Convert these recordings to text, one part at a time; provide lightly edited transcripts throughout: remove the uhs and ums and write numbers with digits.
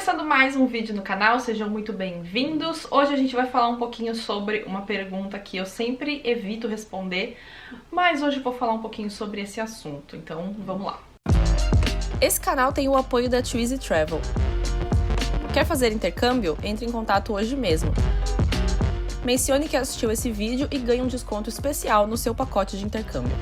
Começando mais um vídeo no canal, sejam muito bem-vindos. Hoje a gente vai falar um pouquinho sobre uma pergunta que eu sempre evito responder, mas hoje eu vou falar um pouquinho sobre esse assunto, então vamos lá. Esse canal tem o apoio da Twizy Travel. Quer fazer intercâmbio? Entre em contato hoje mesmo. Mencione que assistiu esse vídeo e ganhe um desconto especial no seu pacote de intercâmbio.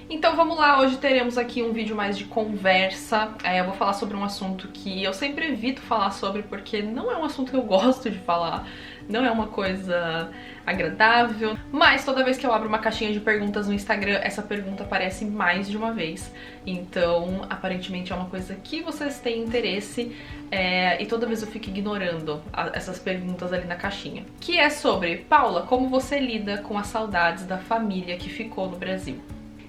Então vamos lá, hoje teremos aqui um vídeo mais de conversa. Eu vou falar sobre um assunto que eu sempre evito falar sobre porque não é um assunto que eu gosto de falar, não é uma coisa agradável, mas toda vez que eu abro uma caixinha de perguntas no Instagram, essa pergunta aparece mais de uma vez. Então, aparentemente é uma coisa que vocês têm interesse e toda vez eu fico ignorando essas perguntas ali na caixinha. Que é sobre, Paula, como você lida com as saudades da família que ficou no Brasil?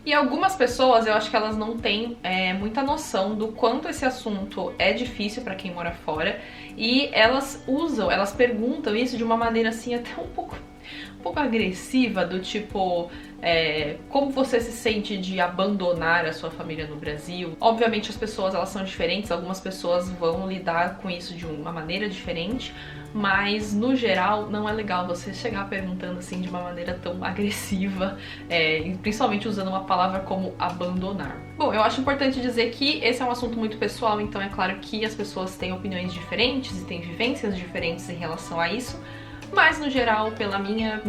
E algumas pessoas, eu acho que elas não têm muita noção do quanto esse assunto é difícil pra quem mora fora. E elas perguntam isso de uma maneira assim até um pouco agressiva, do tipo, como você se sente de abandonar a sua família no Brasil? Obviamente as pessoas elas são diferentes, algumas pessoas vão lidar com isso de uma maneira diferente, mas no geral não é legal você chegar perguntando assim de uma maneira tão agressiva, principalmente usando uma palavra como abandonar. Bom, eu acho importante dizer que esse é um assunto muito pessoal, então é claro que as pessoas têm opiniões diferentes e têm vivências diferentes em relação a isso. Mas no geral, pela minha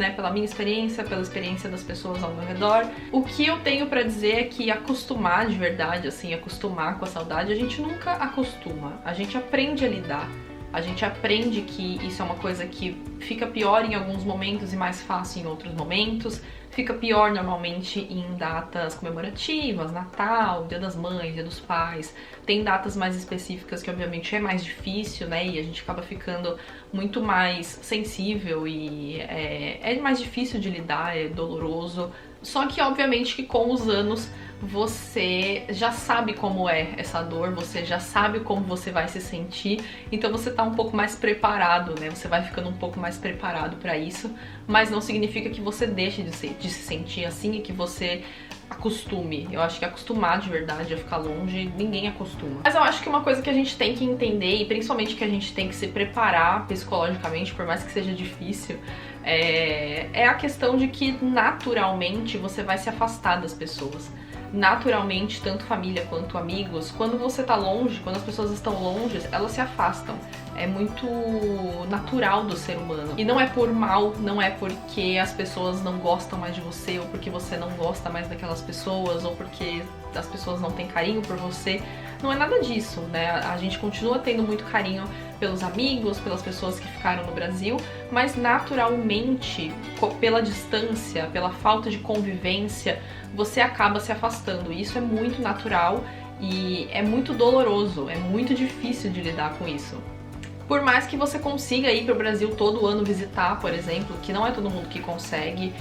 experiência, pela experiência das pessoas ao meu redor, o que eu tenho pra dizer é que acostumar de verdade, assim, acostumar com a saudade, a gente nunca acostuma. A gente aprende a lidar. A gente aprende que isso é uma coisa que fica pior em alguns momentos e mais fácil em outros momentos. Fica pior normalmente em datas comemorativas, Natal, Dia das Mães, Dia dos Pais. Tem datas mais específicas que obviamente é mais difícil, né? E a gente acaba ficando muito mais sensível e é mais difícil de lidar, é doloroso. Só que obviamente que com os anos você já sabe como é essa dor, você já sabe como você vai se sentir, então você tá um pouco mais preparado, né? Você vai ficando um pouco mais preparado pra isso, mas não significa que você deixe de se sentir assim e que você acostume. Eu acho que acostumar de verdade a ficar longe, ninguém acostuma. Mas eu acho que uma coisa que a gente tem que entender, e principalmente que a gente tem que se preparar psicologicamente, por mais que seja difícil, é a questão de que naturalmente você vai se afastar das pessoas. Naturalmente, tanto família quanto amigos, quando você tá longe, quando as pessoas estão longe, elas se afastam. É muito natural do ser humano. E não é por mal, não é porque as pessoas não gostam mais de você, ou porque você não gosta mais daquelas pessoas, ou porque as pessoas não têm carinho por você. Não é nada disso, né? A gente continua tendo muito carinho pelos amigos, pelas pessoas que ficaram no Brasil, mas naturalmente, pela distância, pela falta de convivência, você acaba se afastando. E isso é muito natural e é muito doloroso, é muito difícil de lidar com isso. Por mais que você consiga ir para o Brasil todo ano visitar, por exemplo, que não é todo mundo que consegue,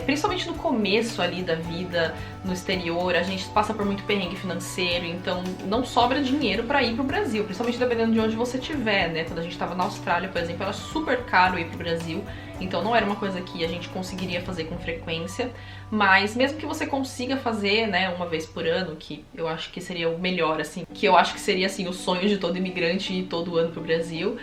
principalmente no começo ali da vida no exterior, a gente passa por muito perrengue financeiro, então não sobra dinheiro para ir pro Brasil, principalmente dependendo de onde você estiver, né? Quando a gente tava na Austrália, por exemplo, era super caro ir pro Brasil, então não era uma coisa que a gente conseguiria fazer com frequência, mas mesmo que você consiga fazer, né, uma vez por ano, que eu acho que seria o melhor, assim, que eu acho que seria, assim, o sonho de todo imigrante ir todo ano pro Brasil,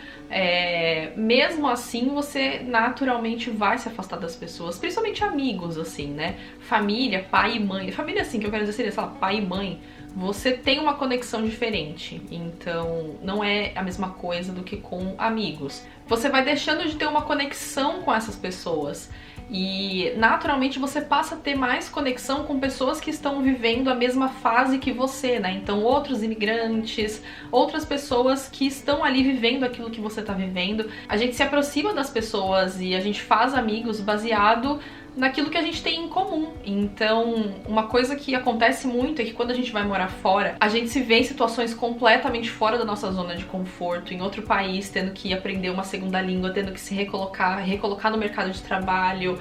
mesmo assim você naturalmente vai se afastar das pessoas, principalmente amigos, assim, né? Família, pai e mãe. Família, assim, que eu quero dizer seria, sei lá, pai e mãe. Você tem uma conexão diferente, então não é a mesma coisa do que com amigos. Você vai deixando de ter uma conexão com essas pessoas e naturalmente você passa a ter mais conexão com pessoas que estão vivendo a mesma fase que você, né? Então outros imigrantes, outras pessoas que estão ali vivendo aquilo que você tá vivendo. A gente se aproxima das pessoas e a gente faz amigos baseado naquilo que a gente tem em comum. Então, uma coisa que acontece muito é que quando a gente vai morar fora, a gente se vê em situações completamente fora da nossa zona de conforto, em outro país, tendo que aprender uma segunda língua, tendo que se recolocar no mercado de trabalho,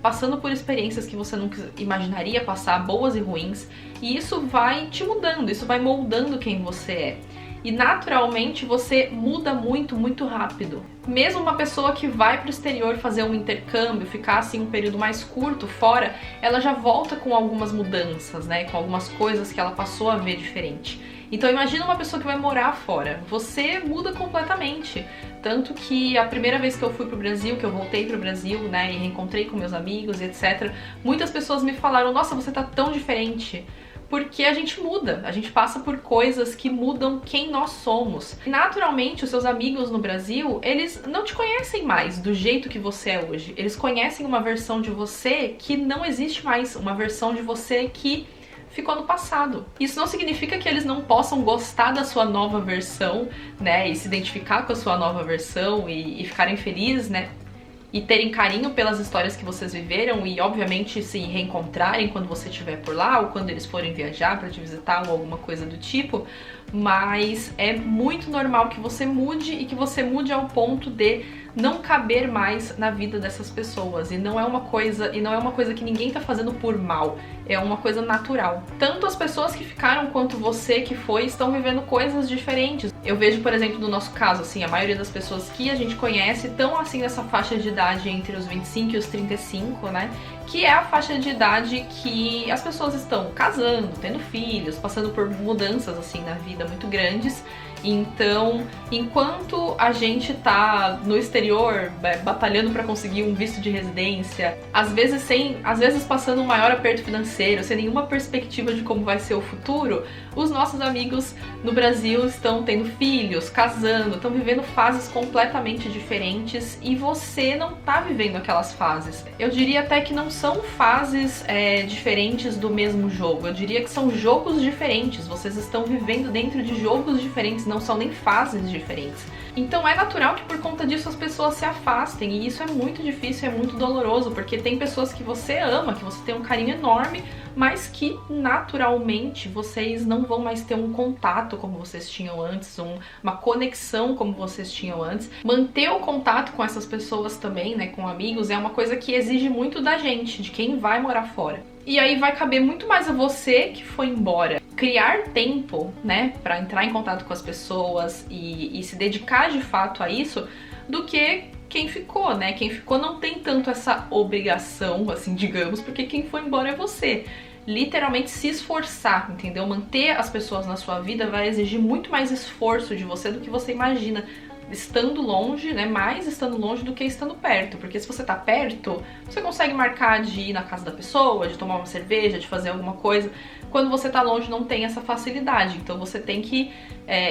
passando por experiências que você nunca imaginaria passar, boas e ruins, e isso vai te mudando, isso vai moldando quem você é. e naturalmente você muda muito, muito rápido. Mesmo uma pessoa que vai para o exterior fazer um intercâmbio, ficar assim um período mais curto fora, ela já volta com algumas mudanças, né? Com algumas coisas que ela passou a ver diferente. Então imagina uma pessoa que vai morar fora, você muda completamente. Tanto que a primeira vez que eu fui pro Brasil, que eu voltei pro Brasil, né, e reencontrei com meus amigos e etc, muitas pessoas me falaram, nossa, você tá tão diferente. Porque a gente muda, a gente passa por coisas que mudam quem nós somos. Naturalmente, os seus amigos no Brasil, eles não te conhecem mais do jeito que você é hoje. Eles conhecem uma versão de você que não existe mais, uma versão de você que ficou no passado. Isso não significa que eles não possam gostar da sua nova versão, né, e se identificar com a sua nova versão e ficarem felizes, né, e terem carinho pelas histórias que vocês viveram e, obviamente, se reencontrarem quando você estiver por lá ou quando eles forem viajar para te visitar ou alguma coisa do tipo, mas é muito normal que você mude e que você mude ao ponto de não caber mais na vida dessas pessoas. E não é uma coisa que ninguém tá fazendo por mal, é uma coisa natural. Tanto as pessoas que ficaram quanto você que foi estão vivendo coisas diferentes. Eu vejo, por exemplo, no nosso caso, assim, a maioria das pessoas que a gente conhece estão assim nessa faixa de idade entre os 25 e os 35, né? Que é a faixa de idade que as pessoas estão casando, tendo filhos, passando por mudanças assim na vida muito grandes. Então, enquanto a gente tá no exterior, batalhando para conseguir um visto de residência, às vezes passando um maior aperto financeiro, sem nenhuma perspectiva de como vai ser o futuro, os nossos amigos no Brasil estão tendo filhos, casando, estão vivendo fases completamente diferentes e você não tá vivendo aquelas fases. Eu diria até que não são fases diferentes do mesmo jogo, eu diria que são jogos diferentes, vocês estão vivendo dentro de jogos diferentes, não são nem fases diferentes. Então é natural que por conta disso as pessoas se afastem, e isso é muito difícil, é muito doloroso, porque tem pessoas que você ama, que você tem um carinho enorme, mas que naturalmente vocês não vão mais ter um contato como vocês tinham antes, uma conexão como vocês tinham antes. Manter o contato com essas pessoas também, né, com amigos, é uma coisa que exige muito da gente, de quem vai morar fora. E aí vai caber muito mais a você que foi embora criar tempo, né, pra entrar em contato com as pessoas e se dedicar de fato a isso, do que quem ficou, né? Quem ficou não tem tanto essa obrigação, assim, digamos, porque quem foi embora é você. Literalmente se esforçar, entendeu? Manter as pessoas na sua vida vai exigir muito mais esforço de você do que você imagina. Estando longe, né, mais estando longe do que estando perto, porque se você tá perto, você consegue marcar de ir na casa da pessoa, de tomar uma cerveja, de fazer alguma coisa. Quando você tá longe não tem essa facilidade, então você tem que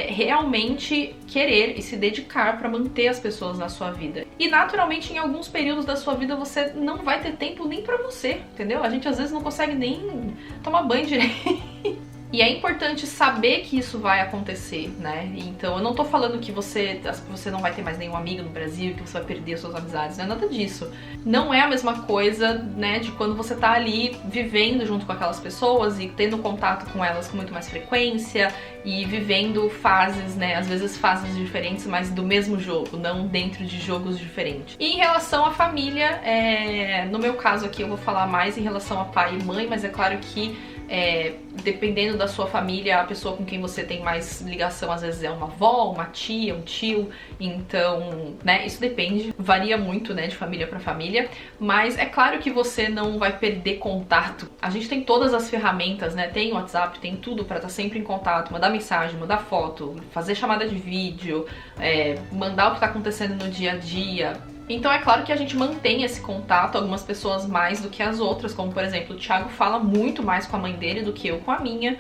realmente querer e se dedicar para manter as pessoas na sua vida. E naturalmente em alguns períodos da sua vida você não vai ter tempo nem pra você, entendeu? A gente às vezes não consegue nem tomar banho direito. E é importante saber que isso vai acontecer, né? Então eu não tô falando que você não vai ter mais nenhum amigo no Brasil, que você vai perder as suas amizades, não é nada disso. Não é a mesma coisa, né, de quando você tá ali vivendo junto com aquelas pessoas e tendo contato com elas com muito mais frequência e vivendo fases, né, às vezes fases diferentes, mas do mesmo jogo, não dentro de jogos diferentes. E em relação à família, no meu caso aqui eu vou falar mais em relação a pai e mãe, mas é claro que dependendo da sua família, a pessoa com quem você tem mais ligação às vezes é uma avó, uma tia, um tio, então, né, isso depende, varia muito, né, de família pra família, mas é claro que você não vai perder contato. A gente tem todas as ferramentas, né, tem WhatsApp, tem tudo pra estar sempre em contato, mandar mensagem, mandar foto, fazer chamada de vídeo, mandar o que tá acontecendo no dia a dia. Então é claro que a gente mantém esse contato, algumas pessoas mais do que as outras, como por exemplo, o Thiago fala muito mais com a mãe dele do que eu com a minha.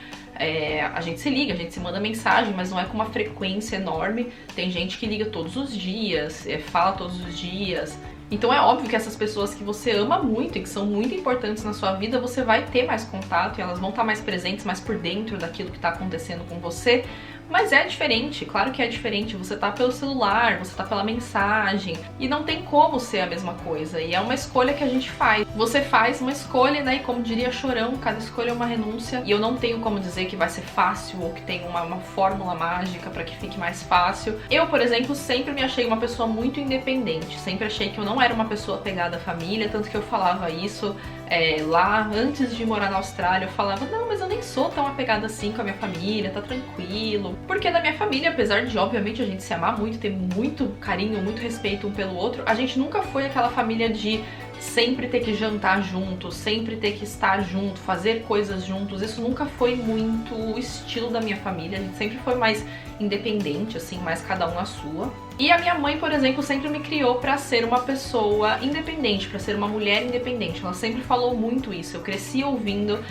A gente se liga, a gente se manda mensagem, mas não é com uma frequência enorme. Tem gente que liga todos os dias, fala todos os dias. Então é óbvio que essas pessoas que você ama muito e que são muito importantes na sua vida, você vai ter mais contato e elas vão estar mais presentes, mais por dentro daquilo que está acontecendo com você. Mas é diferente, claro que é diferente, você tá pelo celular, você tá pela mensagem, e não tem como ser a mesma coisa, e é uma escolha que a gente faz. Você faz uma escolha, né, e como diria Chorão, cada escolha é uma renúncia, e eu não tenho como dizer que vai ser fácil ou que tem uma fórmula mágica pra que fique mais fácil. Eu, por exemplo, sempre me achei uma pessoa muito independente, sempre achei que eu não era uma pessoa apegada à família, tanto que eu falava isso lá, antes de morar na Austrália, eu falava, não, mas eu nem sou tão apegada assim com a minha família, tá tranquilo. isso, porque na minha família, apesar de obviamente a gente se amar muito, ter muito carinho, muito respeito um pelo outro, a gente nunca foi aquela família de sempre ter que jantar juntos, sempre ter que estar junto, fazer coisas juntos. Isso nunca foi muito o estilo da minha família. A gente sempre foi mais independente, assim, mais cada um na sua. E a minha mãe, por exemplo, sempre me criou pra ser uma pessoa independente, pra ser uma mulher independente. Ela sempre falou muito isso. Eu cresci ouvindo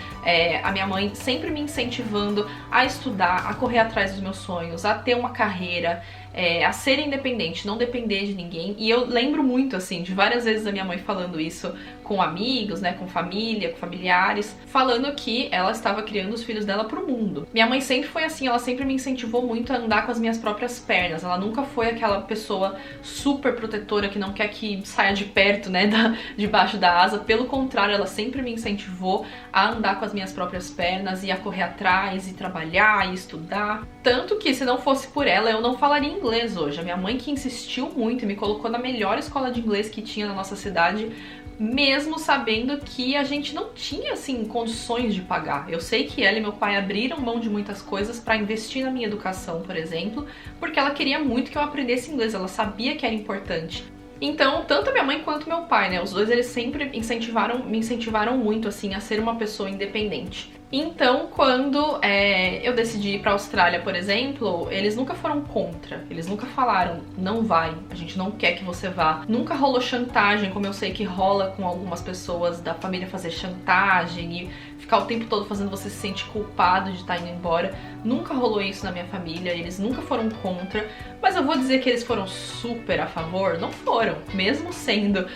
a minha mãe sempre me incentivando a estudar, a correr atrás dos meus sonhos, a ter uma carreira, a ser independente, não depender de ninguém. E eu lembro muito, assim, de várias vezes a minha mãe falando isso com amigos, né, com família, com familiares, falando que ela estava criando os filhos dela pro mundo. Minha mãe sempre foi assim, ela sempre me incentivou muito a andar com as minhas próprias pernas. Ela nunca foi aquela pessoa super protetora que não quer que saia de perto, né, debaixo da asa. Pelo contrário, ela sempre me incentivou a andar com as minhas próprias pernas e a correr atrás e trabalhar e estudar. Tanto que se não fosse por ela, eu não falaria inglês hoje. A minha mãe que insistiu muito e me colocou na melhor escola de inglês que tinha na nossa cidade, mesmo sabendo que a gente não tinha, assim, condições de pagar. Eu sei que ela e meu pai abriram mão de muitas coisas para investir na minha educação, por exemplo, porque ela queria muito que eu aprendesse inglês, ela sabia que era importante. Então, tanto a minha mãe quanto meu pai, né, os dois, eles sempre me incentivaram muito, assim, a ser uma pessoa independente. Então, quando eu decidi ir pra Austrália, por exemplo, eles nunca foram contra. Eles nunca falaram, não vai, a gente não quer que você vá. Nunca rolou chantagem, como eu sei que rola com algumas pessoas da família, fazer chantagem e ficar o tempo todo fazendo você se sentir culpado de estar indo embora. Nunca rolou isso na minha família, eles nunca foram contra. Mas eu vou dizer que eles foram super a favor? Não foram. Mesmo sendo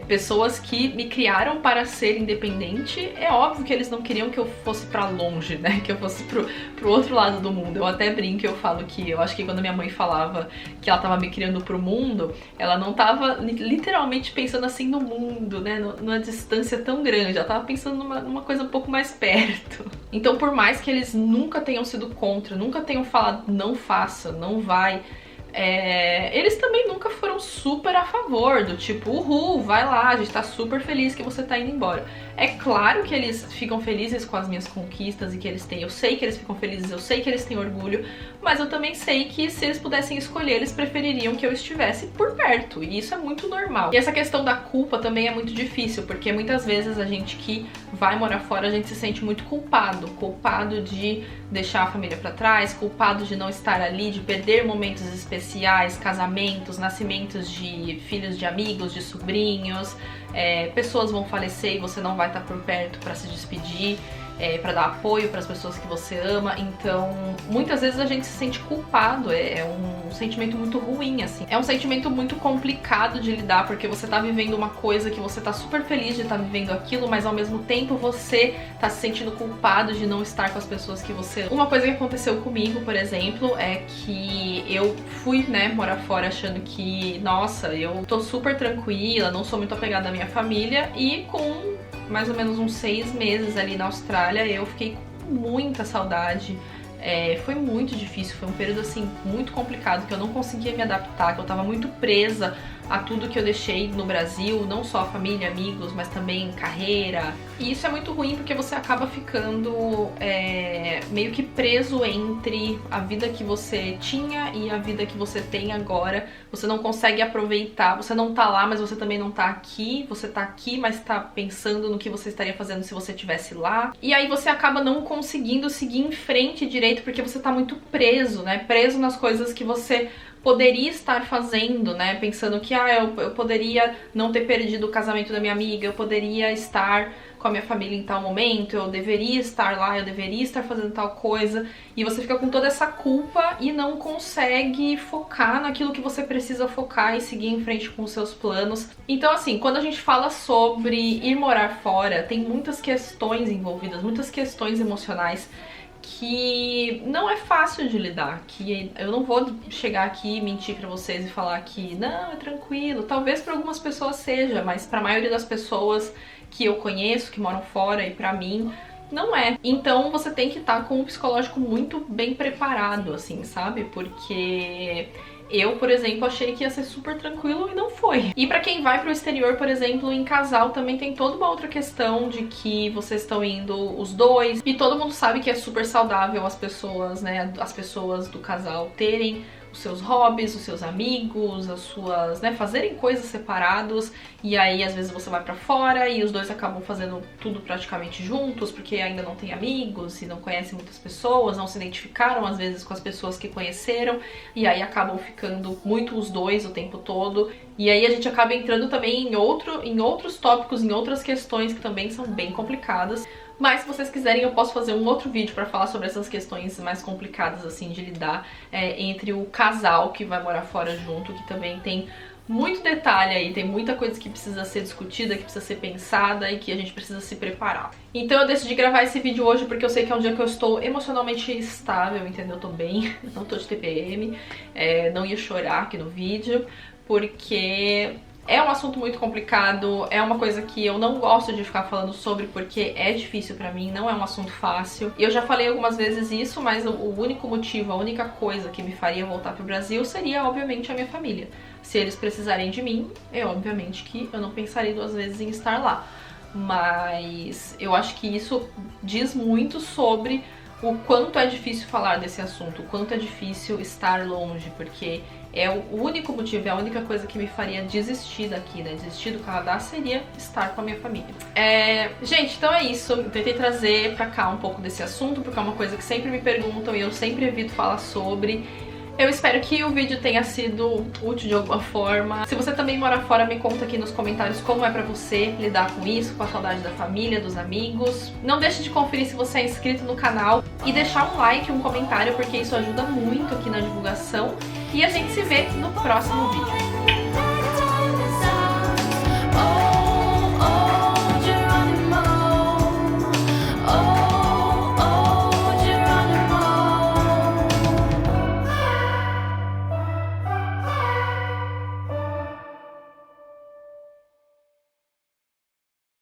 pessoas que me criaram para ser independente, é óbvio que eles não queriam que eu fosse pra longe, né? Que eu fosse pro outro lado do mundo. Eu até brinco, eu falo que eu acho que quando minha mãe falava que ela tava me criando pro mundo, ela não tava literalmente pensando assim no mundo, né? Numa distância tão grande. Ela tava pensando numa coisa um pouco mais perto. Então, por mais que eles nunca tenham sido contra, nunca tenham falado não faça, não vai, eles também nunca foram super a favor, do tipo, uhul, vai lá, a gente tá super feliz que você tá indo embora. É claro que eles ficam felizes com as minhas conquistas e que eles têm, eu sei que eles ficam felizes, eu sei que eles têm orgulho, mas eu também sei que se eles pudessem escolher, eles prefeririam que eu estivesse por perto, e isso é muito normal. E essa questão da culpa também é muito difícil, porque muitas vezes a gente que vai morar fora, a gente se sente muito culpado de deixar a família pra trás, culpado de não estar ali, de perder momentos especiais, casamentos, nascimentos de filhos de amigos, de sobrinhos, pessoas vão falecer e você não vai estar por perto pra se despedir, pra dar apoio pras pessoas que você ama. Então, muitas vezes a gente se sente culpado, é um sentimento muito ruim, assim. É um sentimento muito complicado de lidar, porque você tá vivendo uma coisa que você tá super feliz de estar vivendo aquilo, mas ao mesmo tempo você tá se sentindo culpado de não estar com as pessoas que você ama. Uma coisa que aconteceu comigo, por exemplo, é que eu fui, né, morar fora achando que, nossa, eu tô super tranquila, não sou muito apegada à minha família, e com mais ou menos uns 6 meses ali na Austrália, eu fiquei com muita saudade. Foi muito difícil, foi um período assim muito complicado, que eu não conseguia me adaptar, que eu tava muito presa a tudo que eu deixei no Brasil, não só a família, amigos, mas também carreira. E isso é muito ruim porque você acaba ficando meio que preso entre a vida que você tinha e a vida que você tem agora. Você não consegue aproveitar, você não tá lá, mas você também não tá aqui. Você tá aqui, mas tá pensando no que você estaria fazendo se você estivesse lá. E aí você acaba não conseguindo seguir em frente direito porque você tá muito preso, né? Preso nas coisas que você poderia estar fazendo, né? Pensando que eu poderia não ter perdido o casamento da minha amiga, eu poderia estar com a minha família em tal momento, eu deveria estar lá, eu deveria estar fazendo tal coisa, e você fica com toda essa culpa e não consegue focar naquilo que você precisa focar e seguir em frente com os seus planos. Então, assim, quando a gente fala sobre ir morar fora, tem muitas questões envolvidas, muitas questões emocionais que não é fácil de lidar, que eu não vou chegar aqui e mentir pra vocês e falar que não, é tranquilo. Talvez pra algumas pessoas seja, mas pra maioria das pessoas que eu conheço, que moram fora, e pra mim, não é. Então você tem que estar com um psicológico muito bem preparado, assim, sabe? Porque Eu, por exemplo, achei que ia ser super tranquilo e não foi. E pra quem vai pro exterior, por exemplo, em casal, também tem toda uma outra questão de que vocês estão indo os dois. E todo mundo sabe que é super saudável as pessoas, né, as pessoas do casal terem os seus hobbies, os seus amigos, as suas, né, fazerem coisas separados. E aí às vezes você vai pra fora e os dois acabam fazendo tudo praticamente juntos, porque ainda não tem amigos e não conhecem muitas pessoas, não se identificaram às vezes com as pessoas que conheceram, e aí acabam ficando muito os dois o tempo todo. E aí a gente acaba entrando também em outros tópicos, em outras questões que também são bem complicadas. Mas se vocês quiserem, eu posso fazer um outro vídeo pra falar sobre essas questões mais complicadas, assim, de lidar entre o casal que vai morar fora junto, que também tem muito detalhe aí, tem muita coisa que precisa ser discutida, que precisa ser pensada e que a gente precisa se preparar. Então eu decidi gravar esse vídeo hoje porque eu sei que é um dia que eu estou emocionalmente estável, entendeu? Eu tô bem, não tô de TPM, não ia chorar aqui no vídeo, porque é um assunto muito complicado, é uma coisa que eu não gosto de ficar falando sobre porque é difícil pra mim, não é um assunto fácil. Eu já falei algumas vezes isso, mas o único motivo, a única coisa que me faria voltar pro Brasil seria, obviamente, a minha família. Se eles precisarem de mim, obviamente que eu não pensaria duas vezes em estar lá. Mas eu acho que isso diz muito sobre o quanto é difícil falar desse assunto, o quanto é difícil estar longe, porque é o único motivo, é a única coisa que me faria desistir daqui, né? Desistir do Canadá seria estar com a minha família. Gente, então é isso. Eu tentei trazer pra cá um pouco desse assunto, porque é uma coisa que sempre me perguntam e eu sempre evito falar sobre. Eu espero que o vídeo tenha sido útil de alguma forma. Se você também mora fora, me conta aqui nos comentários como é pra você lidar com isso, com a saudade da família, dos amigos. Não deixe de conferir se você é inscrito no canal e deixar um like, um comentário, porque isso ajuda muito aqui na divulgação. E a gente se vê no próximo vídeo.